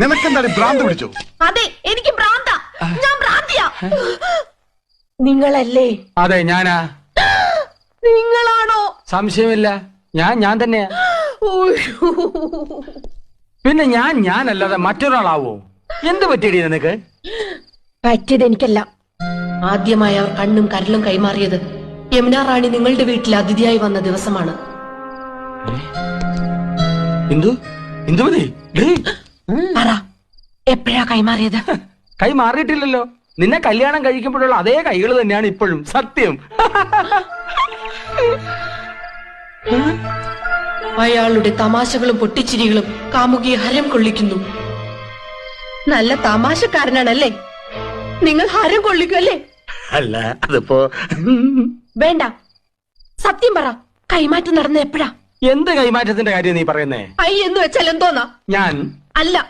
നിനക്കെന്താണ് ഭ്രാന്ത് പിടിച്ചു? അതെ, എനിക്ക് ഭ്രാന്താ. ഞാൻ ഭ്രാന്തിയാ. നിങ്ങളല്ലേ? അതെ, ഞാനാ. നിങ്ങളാണോ? സംശയമില്ല, ഞാൻ തന്നെയാ. പിന്നെ ഞാനല്ലാതെ മറ്റൊരാളാവോ? എന്ത് പറ്റിയടി നിനക്ക്? പറ്റിയത് എനിക്കല്ല. ആദ്യമായി അവർ കണ്ണും കരലും കൈമാറിയത് യമുന റാണി നിങ്ങളുടെ വീട്ടിൽ അതിഥിയായി വന്ന ദിവസമാണ്. പറ, എപ്പോഴാ കൈമാറിയത്? കൈ മാറിയിട്ടില്ലല്ലോ. നിന്നെ കല്യാണം കഴിക്കുമ്പോഴുള്ള അതേ കൈകൾ തന്നെയാണ് ഇപ്പോഴും. സത്യം. അയാളുടെ തമാശകളും പൊട്ടിച്ചിരികളും കാമുകിയെ ഹരം കൊള്ളിക്കുന്നു. നല്ല തമാശക്കാരനാണല്ലേ? നിങ്ങൾ ഹരം കൊള്ളിക്കുമല്ലേ? അല്ല, അതിപ്പോ വേണ്ട, സത്യം പറ. കൈമാറ്റം നടന്ന എപ്പോഴാ? എന്ത് കൈമാറ്റത്തിന്റെ കാര്യം നീ പറയുന്നേ? ഐ എന്ന് വെച്ചാൽ എന്തോന്നാ? ഞാൻ അല്ല,